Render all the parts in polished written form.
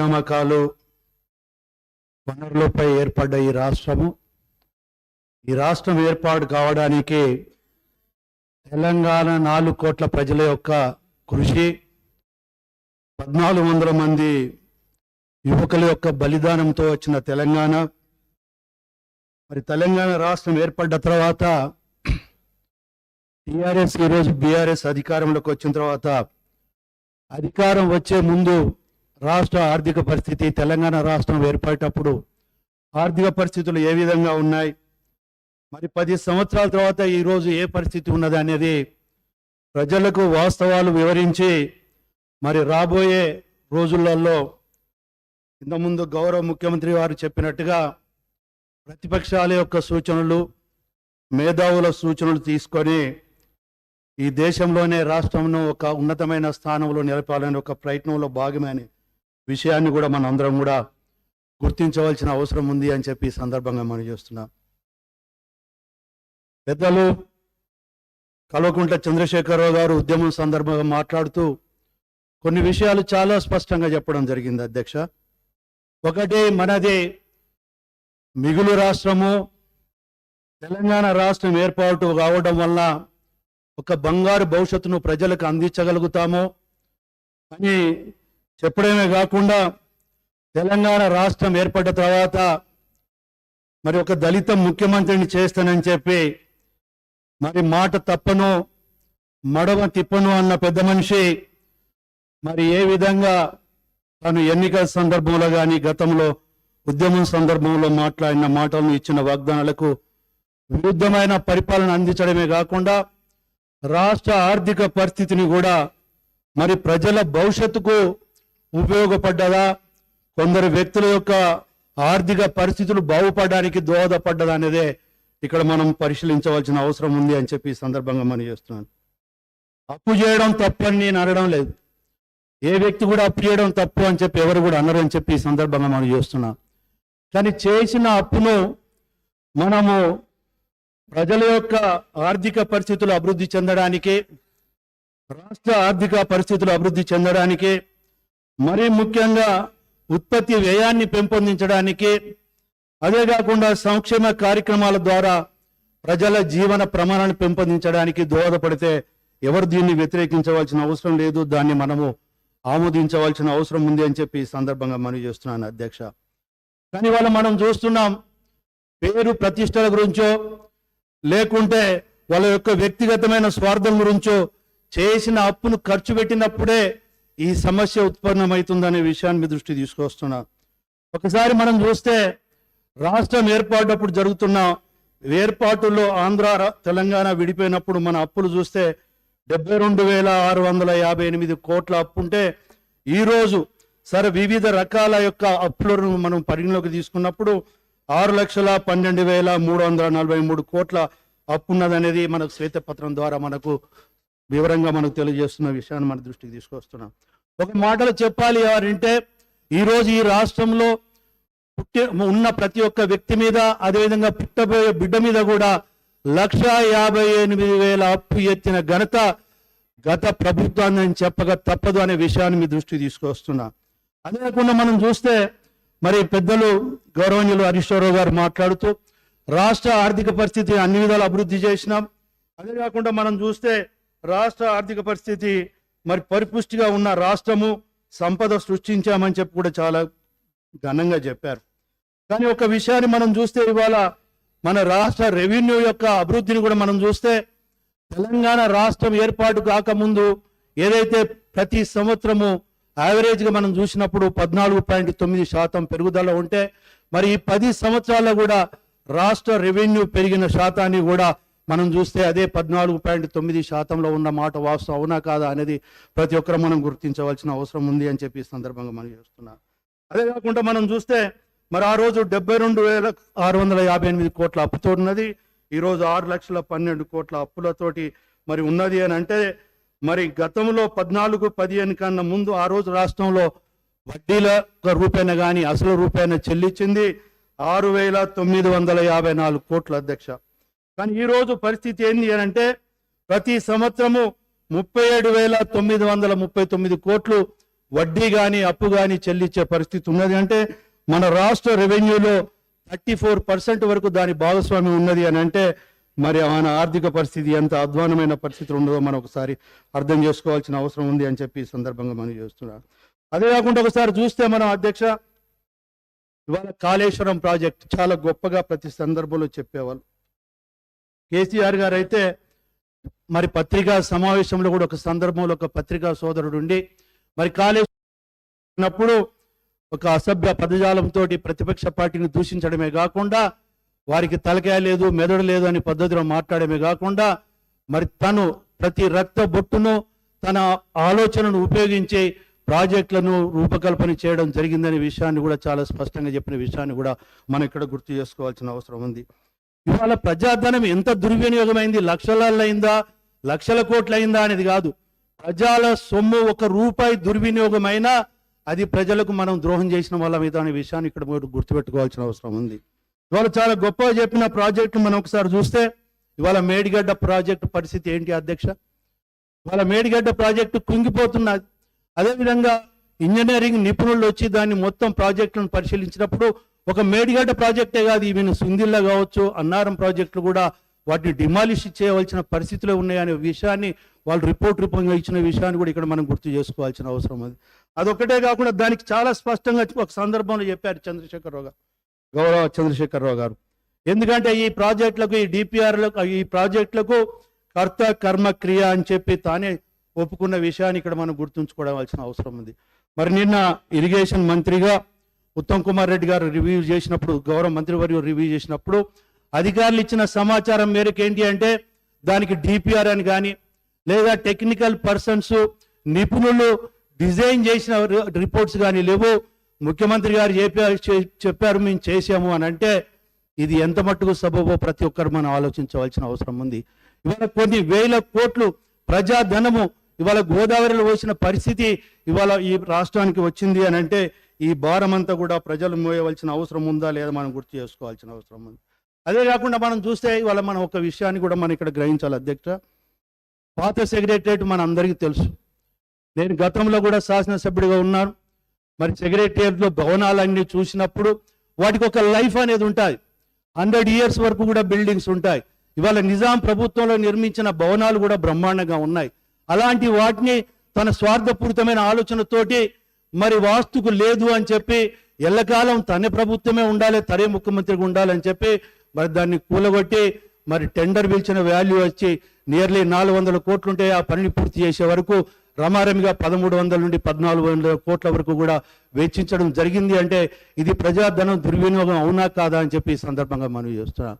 నియామకాలు వనరులపై ఏర్పడ్డ ఈ రాష్ట్రం ఏర్పాటు కావడానికి తెలంగాణ 4 కోట్ల ప్రజల యొక్క కృషి, 1400 మంది యువకుల యొక్క బలిదానంతో వచ్చిన తెలంగాణ. మరి తెలంగాణ రాష్ట్రం ఏర్పడ్డ తర్వాత టీఆర్ఎస్ ఈరోజు బీఆర్ఎస్ అధికారంలోకి వచ్చిన తర్వాత అధికారం వచ్చే ముందు రాష్ట్ర ఆర్థిక పరిస్థితి, తెలంగాణ రాష్ట్రం ఏర్పడేటప్పుడు ఆర్థిక పరిస్థితులు ఏ విధంగా ఉన్నాయి, మరి 10 సంవత్సరాల తర్వాత ఈరోజు ఏ పరిస్థితి ఉన్నది అనేది ప్రజలకు వాస్తవాలు వివరించి మరి రాబోయే రోజులలో ఇంతకుముందు గౌరవ ముఖ్యమంత్రి వారు చెప్పినట్టుగా ప్రతిపక్షాల యొక్క సూచనలు, మేధావుల సూచనలు తీసుకొని ఈ దేశంలోనే రాష్ట్రంను ఒక ఉన్నతమైన స్థానంలో నిలపాలని ఒక ప్రయత్నంలో భాగమైన విషయాన్ని కూడా మనం అందరం కూడా గుర్తించవలసిన అవసరం ఉంది అని చెప్పి ఈ సందర్భంగా మనం చేస్తున్నాం. పెద్దలు కల్వకుంట్ల చంద్రశేఖరరావు గారు ఉద్యమం సందర్భంగా మాట్లాడుతూ కొన్ని విషయాలు చాలా స్పష్టంగా చెప్పడం జరిగింది. అధ్యక్ష, ఒకటి మనది మిగులు రాష్ట్రము, తెలంగాణ రాష్ట్రం ఏర్పాటు కావడం వల్ల ఒక బంగారు భవిష్యత్తును ప్రజలకు అందించగలుగుతాము అని చెప్పడమే కాకుండా తెలంగాణ రాష్ట్రం ఏర్పడ్డ తర్వాత మరి ఒక దళిత ముఖ్యమంత్రిని చేస్తానని చెప్పి మరి మాట తప్పను మడమ తిప్పను అన్న పెద్ద మనిషి మరి ఏ విధంగా తను ఎన్నికల సందర్భంలో కానీ గతంలో ఉద్యమం సందర్భంలో మాట్లాడిన మాటలను, ఇచ్చిన వాగ్దానాలకు విరుద్ధమైన పరిపాలన అందించడమే కాకుండా రాష్ట్ర ఆర్థిక పరిస్థితిని కూడా మరి ప్రజల భవిష్యత్తుకు ఉపయోగపడ్డదా, కొందరు వ్యక్తుల యొక్క ఆర్థిక పరిస్థితులు బాగుపడడానికి దోహదపడ్డదా అనేదే ఇక్కడ మనం పరిశీలించవలసిన అవసరం ఉంది అని చెప్పి ఈ సందర్భంగా మనం చేస్తున్నాను. అప్పు చేయడం తప్పు అని నేను అనడం లేదు, ఏ వ్యక్తి కూడా అప్పు చేయడం తప్పు అని చెప్పి ఎవరు కూడా అనరు అని చెప్పి ఈ సందర్భంగా మనం చేస్తున్నాం. కానీ చేసిన అప్పును మనము ప్రజల యొక్క ఆర్థిక పరిస్థితులు అభివృద్ధి చెందడానికి, రాష్ట్ర ఆర్థిక పరిస్థితులు అభివృద్ధి చెందడానికి, మరీ ముఖ్యంగా ఉత్పత్తి వ్యయాన్ని పెంపొందించడానికి, అదే కాకుండా సంక్షేమ కార్యక్రమాల ద్వారా ప్రజల జీవన ప్రమాణాన్ని పెంపొందించడానికి దోహదపడితే ఎవరు దీన్ని వ్యతిరేకించవలసిన అవసరం లేదు, దాన్ని మనము ఆమోదించవలసిన అవసరం ఉంది అని చెప్పి ఈ సందర్భంగా మనం చేస్తున్నాను. అధ్యక్ష, కానీ వాళ్ళ మనం చూస్తున్నాం పేరు ప్రతిష్టల గురించో లేకుంటే వాళ్ళ యొక్క వ్యక్తిగతమైన స్వార్థం గురించో చేసిన అప్పును ఖర్చు పెట్టినప్పుడే ఈ సమస్య ఉత్పన్నమవుతుందనే విషయాన్ని మీ దృష్టి తీసుకొస్తున్నా. ఒకసారి మనం చూస్తే రాష్ట్రం ఏర్పాటప్పుడు జరుగుతున్న ఏర్పాటులో ఆంధ్ర తెలంగాణ విడిపోయినప్పుడు మన అప్పులు చూస్తే 72,658 కోట్ల అప్పు ఉంటే ఈరోజు సరే వివిధ రకాల యొక్క అప్పులను మనం పరిగణలోకి తీసుకున్నప్పుడు 6,12,343 కోట్ల అప్పు ఉన్నదనేది మనకు శ్వేతపత్రం ద్వారా మనకు వివరంగా మనకు తెలియజేస్తున్న విషయాన్ని మన దృష్టికి తీసుకొస్తున్నాం. ఒక మాటలో చెప్పాలి అంటే ఈరోజు ఈ రాష్ట్రంలో ఉన్న ప్రతి ఒక్క వ్యక్తి మీద, అదేవిధంగా పుట్టబోయే బిడ్డ మీద కూడా 1,58,000 అప్పు ఎత్తిన ఘనత గత ప్రభుత్వాన్ని అని చెప్పక తప్పదు అనే విషయాన్ని మీ దృష్టికి తీసుకొస్తున్నా. అదే కాకుండా మనం చూస్తే మరి పెద్దలు గౌరవనీయులు హరీశ్వరరావు గారు మాట్లాడుతూ రాష్ట్ర ఆర్థిక పరిస్థితి అన్ని విధాలు అభివృద్ధి చేసినాం. అదే కాకుండా మనం చూస్తే రాష్ట్ర ఆర్థిక పరిస్థితి మరి పరిపుష్టిగా ఉన్న రాష్ట్రము, సంపద సృష్టించామని చెప్పి కూడా చాలా ఘనంగా చెప్పారు. కానీ ఒక విషయాన్ని మనం చూస్తే ఇవాళ మన రాష్ట్ర రెవెన్యూ యొక్క అభివృద్ధిని కూడా మనం చూస్తే తెలంగాణ రాష్ట్రం ఏర్పాటు కాకముందు ఏదైతే ప్రతి సంవత్సరము యావరేజ్గా మనం చూసినప్పుడు 14.9% పెరుగుదల ఉంటే మరి ఈ 10 సంవత్సరాల్లో కూడా రాష్ట్ర రెవెన్యూ పెరిగిన శాతాన్ని కూడా మనం చూస్తే అదే 14.9% ఉన్న మాట వాస్తవం అవునా కాదా అనేది ప్రతి ఒక్కరు మనం గుర్తించవలసిన అవసరం ఉంది అని చెప్పి ఈ సందర్భంగా మనం చేస్తున్నాం. అదే కాకుండా మనం చూస్తే మరి ఆ రోజు 72,658 కోట్ల అప్పుతో ఉన్నది, ఈరోజు 6,12,000 కోట్ల అప్పులతోటి మరి ఉన్నది అని అంటే మరి గతంలో 14-15 కన్నా ముందు ఆ రోజు రాష్ట్రంలో వడ్డీల రూపాయన కానీ అసలు రూపాయన చెల్లించింది 6,954 కోట్ల. అధ్యక్ష, కానీ ఈరోజు పరిస్థితి ఏంది అని అంటే ప్రతి సంవత్సరము 37,939 కోట్లు వడ్డీ కానీ అప్పు కానీ చెల్లించే పరిస్థితి ఉన్నది. అంటే మన రాష్ట్ర రెవెన్యూలో 34% వరకు దాని భాగస్వామ్యం ఉన్నది అని అంటే మరి మన ఆర్థిక పరిస్థితి ఎంత అధ్వానమైన పరిస్థితులు ఉన్నదో మనం ఒకసారి అర్థం చేసుకోవాల్సిన అవసరం ఉంది అని చెప్పి ఈ సందర్భంగా మనం చేస్తున్నాం. అదే కాకుండా ఒకసారి చూస్తే మనం అధ్యక్ష ఇవాళ కాళేశ్వరం ప్రాజెక్ట్ చాలా గొప్పగా ప్రతి సందర్భంలో చెప్పేవాళ్ళు. కేసీఆర్ గారు అయితే మరి పత్రికా సమావేశంలో కూడా ఒక సందర్భంలో ఒక పత్రికా సోదరుడు ఉండి మరి కాళేశ్వరం ఒక అసభ్య పదజాలంతో ప్రతిపక్ష పార్టీని దూషించడమే కాకుండా వారికి తలకాయ లేదు మెదడు లేదు అని పద్ధతిలో మాట్లాడమే కాకుండా మరి తను ప్రతి రక్త బొట్టును తన ఆలోచనను ఉపయోగించి ప్రాజెక్టులను రూపకల్పన చేయడం జరిగిందనే విషయాన్ని కూడా చాలా స్పష్టంగా చెప్పిన విషయాన్ని కూడా మనం ఇక్కడ గుర్తు చేసుకోవాల్సిన అవసరం ఉంది. ఇవాళ ప్రజాధనం ఎంత దుర్వినియోగమైంది, లక్షలలో అయిందా లక్షల కోట్ల అయిందా అనేది కాదు. ప్రజల సొమ్ము 1 రూపాయి దుర్వినియోగమైనా అది ప్రజలకు మనం ద్రోహం చేసిన వాళ్ళ మీద అనే విషయాన్ని ఇక్కడ గుర్తుపెట్టుకోవాల్సిన అవసరం ఉంది. ఇవాళ చాలా గొప్పగా చెప్పిన ప్రాజెక్టు మనం ఒకసారి చూస్తే ఇవాళ మేడిగడ్డ ప్రాజెక్టు పరిస్థితి ఏంటి అధ్యక్ష? ఇవాళ మేడిగడ్డ ప్రాజెక్టు కుంగిపోతున్నది. అదేవిధంగా ఇంజనీరింగ్ నిపుణులు వచ్చి దాన్ని మొత్తం ప్రాజెక్టులను పరిశీలించినప్పుడు ఒక మేడిగడ్డ ప్రాజెక్టే కాదు, ఈవెన్ సుందిల్లా కావచ్చు అన్నారం ప్రాజెక్టులు కూడా వాటిని డిమాలిష్ చేయవలసిన పరిస్థితులు ఉన్నాయనే విషయాన్ని వాళ్ళు రిపోర్ట్ రూపంగా ఇచ్చిన విషయాన్ని కూడా ఇక్కడ మనం గుర్తు చేసుకోవాల్సిన అవసరం ఉంది. అదొక్కటే కాకుండా దానికి చాలా స్పష్టంగా ఒక సందర్భంలో చెప్పారు చంద్రశేఖరరావు గారు, గౌరవ చంద్రశేఖరరావు గారు. ఎందుకంటే ఈ ప్రాజెక్టులకు ఈ డిపిఆర్లకు ఈ ప్రాజెక్టులకు కర్త కర్మ క్రియ అని చెప్పి తానే ఒప్పుకున్న విషయాన్ని ఇక్కడ మనం గుర్తుంచుకోవాల్సిన అవసరం ఉంది. మరి నిన్న ఇరిగేషన్ మంత్రిగా ఉత్తమ్ కుమార్ రెడ్డి గారు రివ్యూ చేసినప్పుడు, గౌరవ మంత్రివర్యులు రివ్యూ చేసినప్పుడు అధికారులు ఇచ్చిన సమాచారం మేరకు ఏంటి అంటే దానికి డిపిఆర్ అని కానీ లేదా టెక్నికల్ పర్సన్స్ నిపుణులు డిజైన్ చేసిన రిపోర్ట్స్ కానీ లేవు. ముఖ్యమంత్రి గారు చెప్పారు మేము చేసాము అని అంటే ఇది ఎంత మట్టుకు సబబో ప్రతి ఒక్కరు మనం ఆలోచించవలసిన అవసరం ఉంది. ఇవాళ కొన్ని వేల కోట్లు ప్రజాధనము ఇవాళ గోదావరిలో వచ్చిన పరిస్థితి ఇవాళ ఈ రాష్ట్రానికి వచ్చింది అని అంటే ఈ భారం అంతా కూడా ప్రజలు మోయవలసిన అవసరం ఉందా లేదా మనం గుర్తు చేసుకోవాల్సిన అవసరం ఉంది. అదే కాకుండా మనం చూస్తే ఇవాళ మనం ఒక విషయాన్ని కూడా మనం ఇక్కడ గ్రహించాలి అధ్యక్ష. పాత సెక్రటరియట్ మన అందరికీ తెలుసు. నేను గతంలో కూడా శాసనసభ్యుడిగా ఉన్నాను. మరి సెక్రటరియట్లో భవనాలన్నీ చూసినప్పుడు వాటికి ఒక లైఫ్ అనేది ఉంటుంది. 100 years వరకు కూడా బిల్డింగ్స్ ఉంటాయి. ఇవాళ నిజాం ప్రభుత్వంలో నిర్మించిన భవనాలు కూడా బ్రహ్మాండంగా ఉన్నాయి. అలాంటి వాటిని తన స్వార్థపూరితమైన ఆలోచనతోటి మరి వాస్తుకు లేదు అని చెప్పి ఎల్లకాలం తన ప్రభుత్వమే ఉండాలి, తనే ముఖ్యమంత్రిగా ఉండాలని చెప్పి మరి దాన్ని కూలగొట్టి మరి టెండర్ పిలిచిన వాల్యూ వచ్చి నియర్లీ 400 కోట్లు ఉంటే ఆ పనిని పూర్తి చేసే వరకు రమారమిగా 1300 నుండి 1400 కోట్ల వరకు కూడా వెచ్చించడం జరిగింది. అంటే ఇది ప్రజాధనం దుర్వినియోగం అవునా కాదా అని చెప్పి ఈ సందర్భంగా మనం చేస్తున్నాం.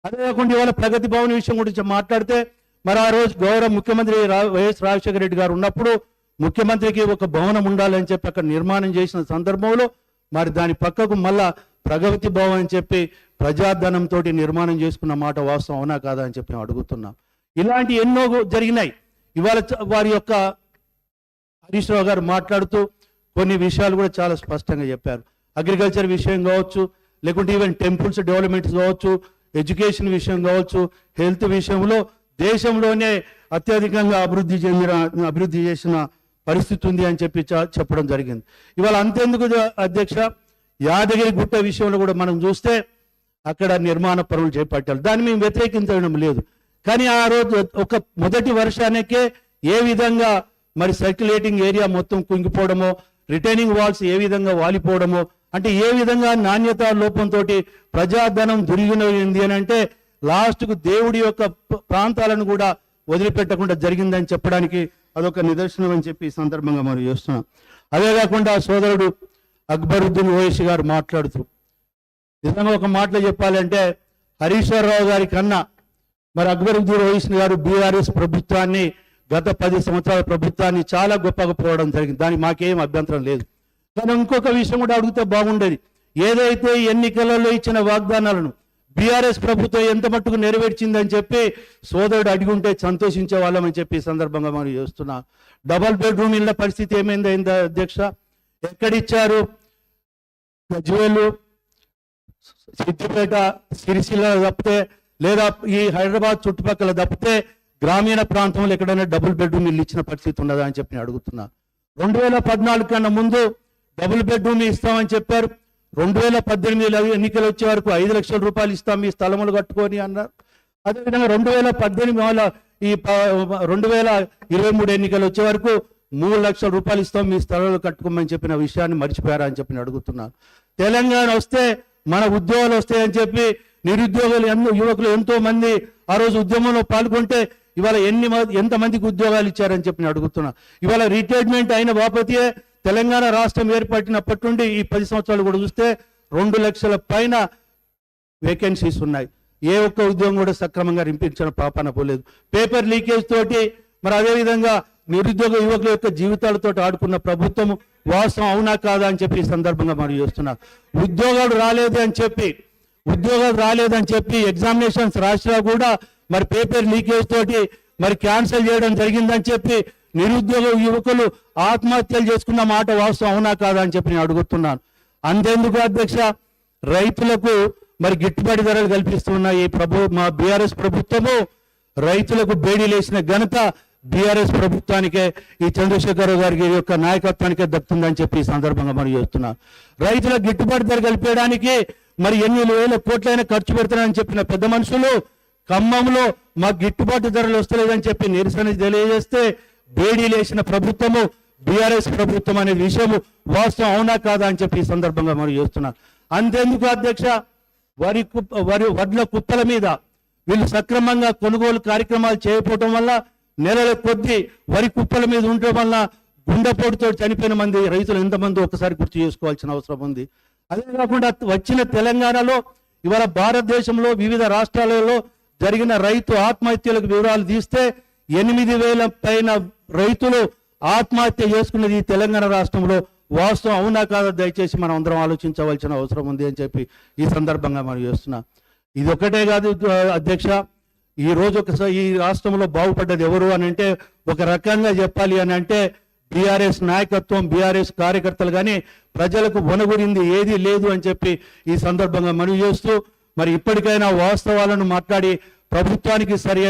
అదే కాకుండా ఇవాళ ప్రగతి భవన్ విషయం గురించి మాట్లాడితే మరి ఆ రోజు గౌరవ ముఖ్యమంత్రి వైఎస్ రాజశేఖర రెడ్డి గారు ఉన్నప్పుడు ముఖ్యమంత్రికి ఒక భవనం ఉండాలని చెప్పి అక్కడ నిర్మాణం చేసిన సందర్భంలో మరి దాని పక్కకు మళ్ళా ప్రగతి భవన్ అని చెప్పి ప్రజాధనంతో నిర్మాణం చేసుకున్న మాట వాస్తవం అవునా కాదా అని చెప్పి అడుగుతున్నాం. ఇలాంటి ఎన్నో జరిగినాయి. ఇవాళ వారి యొక్క హరీష్ రావు గారు మాట్లాడుతూ కొన్ని విషయాలు కూడా చాలా స్పష్టంగా చెప్పారు. అగ్రికల్చర్ విషయం కావచ్చు, లేకుంటే ఈవెన్ టెంపుల్స్ డెవలప్మెంట్స్ కావచ్చు, ఎడ్యుకేషన్ విషయం కావచ్చు, హెల్త్ విషయంలో దేశంలోనే అత్యధికంగా అభివృద్ధి చేసిన పరిస్థితి ఉంది అని చెప్పి చెప్పడం జరిగింది. ఇవాళ అంతేందుకు అధ్యక్ష, యాదగిరి గుట్ట విషయంలో కూడా మనం చూస్తే అక్కడ నిర్మాణ పనులు చేపట్టారు. దాన్ని మేము వ్యతిరేకించడం లేదు. కానీ ఆ రోజు ఒక మొదటి వర్షానికే ఏ విధంగా మరి సర్క్యులేటింగ్ ఏరియా మొత్తం కుంగిపోవడమో, రిటైనింగ్ వాల్స్ ఏ విధంగా వాలిపోవడమో, అంటే ఏ విధంగా నాణ్యత లోపంతో ప్రజాధనం దుర్వినియోగమైంది అని అంటే లాస్ట్కు దేవుడి యొక్క ప్రాంతాలను కూడా వదిలిపెట్టకుండా జరిగిందని చెప్పడానికి అదొక నిదర్శనం అని చెప్పి ఈ సందర్భంగా మనం చేస్తున్నాం. అదే కాకుండా సోదరుడు అక్బరుద్దీన్ ఓవైసీ గారు మాట్లాడుతూ నిజంగా ఒక మాటలో చెప్పాలంటే హరీష్ రావు గారి కన్నా మరి అక్బరుద్దీన్ ఓవైసీ గారు బీఆర్ఎస్ ప్రభుత్వాన్ని గత 10 సంవత్సరాల ప్రభుత్వాన్ని చాలా గొప్పగా పోవడం జరిగింది. దానికి మాకేం అభ్యంతరం లేదు. కానీ ఇంకొక విషయం కూడా అడిగితే బాగుండేది. ఏదైతే ఎన్నికలలో ఇచ్చిన వాగ్దానాలను బీఆర్ఎస్ ప్రభుత్వం ఎంత మట్టుకు నెరవేర్చిందని చెప్పి సోదరుడు అడిగుంటే సంతోషించే వాళ్ళమని చెప్పి ఈ సందర్భంగా మనం చేస్తున్నాం. డబల్ బెడ్రూమ్ ఇళ్ళ పరిస్థితి ఏమైందా అధ్యక్ష? ఎక్కడిచ్చారు? గజ్వేలు, సిద్దిపేట, సిరిసిల్ల తప్పితే లేదా ఈ హైదరాబాద్ చుట్టుపక్కల తప్పితే గ్రామీణ ప్రాంతంలో ఎక్కడైనా డబుల్ బెడ్రూమ్ ఇల్లు ఇచ్చిన పరిస్థితి ఉన్నదా అని చెప్పి నేను అడుగుతున్నా. 2014 కన్నా ముందు డబుల్ బెడ్రూమ్ ఇస్తామని చెప్పారు. 2018 ఎన్నికలు వచ్చే వరకు 5 లక్షల రూపాయలు ఇస్తాం మీ స్థలములు కట్టుకొని అన్నారు. అదేవిధంగా 2018 ఈ 2023 ఎన్నికలు వచ్చే వరకు 3 లక్షల రూపాయలు ఇస్తాం మీ స్థలాలు కట్టుకోమని చెప్పిన విషయాన్ని మర్చిపోయారా అని చెప్పి అడుగుతున్నాను. తెలంగాణ వస్తే మన ఉద్యోగాలు వస్తాయని చెప్పి నిరుద్యోగులు యువకులు ఎంతో మంది ఆ రోజు ఉద్యమంలో పాల్గొంటే ఇవాళ ఎంతమందికి ఉద్యోగాలు ఇచ్చారని చెప్పి అడుగుతున్నా. ఇవాళ రిటైర్మెంట్ అయిన బాపతియే తెలంగాణ రాష్ట్రం ఏర్పడినప్పటి నుండి ఈ 10 సంవత్సరాలు కూడా చూస్తే 2 లక్షల పైన వేకెన్సీస్ ఉన్నాయి. ఏ ఒక్క ఉద్యోగం కూడా సక్రమంగా రింపించిన పాపాన పోలేదు. పేపర్ లీకేజ్ తోటి మరి అదేవిధంగా నిరుద్యోగ యువకుల యొక్క జీవితాలతో ఆడుకున్న ప్రభుత్వం వాస్తవం అవునా కాదా అని చెప్పి ఈ సందర్భంగా మనం చేస్తున్నారు. ఉద్యోగాలు రాలేదని చెప్పి ఎగ్జామినేషన్స్ రాసినా కూడా మరి పేపర్ లీకేజ్ తోటి మరి క్యాన్సిల్ చేయడం జరిగిందని చెప్పి నిరుద్యోగ యువకులు ఆత్మహత్యలు చేసుకున్న మాట వాస్తవం అవునా కాదా అని చెప్పి నేను అడుగుతున్నాను. అంతేందుకు అధ్యక్ష, రైతులకు మరి గిట్టుబాటు ధరలు కల్పిస్తున్న ఈ మా బీఆర్ఎస్ ప్రభుత్వము రైతులకు బేడీలేసిన ఘనత బీఆర్ఎస్ ప్రభుత్వానికే, ఈ చంద్రశేఖరరావు గారి యొక్క నాయకత్వానికే దక్కుతుందని చెప్పి ఈ సందర్భంగా మనం చేస్తున్నాం. రైతులకు గిట్టుబాటు ధర కల్పించడానికి మరి ఎన్ని వేల కోట్లైనా ఖర్చు పెడతారని చెప్పిన పెద్ద మనుషులు ఖమ్మంలో మాకు గిట్టుబాటు ధరలు వస్తలేదని చెప్పి నిరసన తెలియజేస్తే బేడీలేసిన ప్రభుత్వము బీఆర్ఎస్ ప్రభుత్వం అనే విషయము వాస్తవం అవునా కాదా అని చెప్పి ఈ సందర్భంగా మనం చేస్తున్నాం. అంతేందుకు అధ్యక్ష, వడ్ల కుప్పల మీద వీళ్ళు సక్రమంగా కొనుగోలు కార్యక్రమాలు చేయకపోవడం వల్ల నెలల కొద్దీ వరి కుప్పల మీద ఉండటం వల్ల గుండెపోటుతో చనిపోయిన మంది రైతులు ఎంతమంది ఒకసారి గుర్తు చేసుకోవాల్సిన అవసరం ఉంది. అదే కాకుండా వచ్చిన తెలంగాణలో ఇవాళ భారతదేశంలో వివిధ రాష్ట్రాలలో జరిగిన రైతు ఆత్మహత్యలకు వివరాలు తీస్తే 8,000 పైన రైతులు ఆత్మహత్య చేసుకున్నది ఈ తెలంగాణ రాష్ట్రంలో వాస్తవం అవునా కాదా దయచేసి మనం అందరం ఆలోచించవలసిన అవసరం ఉంది అని చెప్పి ఈ సందర్భంగా మనం చేస్తున్నాం. ఇది ఒకటే కాదు అధ్యక్ష, ఈ రోజు ఒకసారి ఈ రాష్ట్రంలో బాగుపడ్డది ఎవరు అని అంటే ఒక రకంగా చెప్పాలి అని అంటే బీఆర్ఎస్ నాయకత్వం, బీఆర్ఎస్ కార్యకర్తలు, కానీ ప్రజలకు వనగురింది ఏది లేదు అని చెప్పి ఈ సందర్భంగా మనవి చేస్తూ మరి ఇప్పటికైనా వాస్తవాలను మాట్లాడి ప్రభుత్వానికి సరి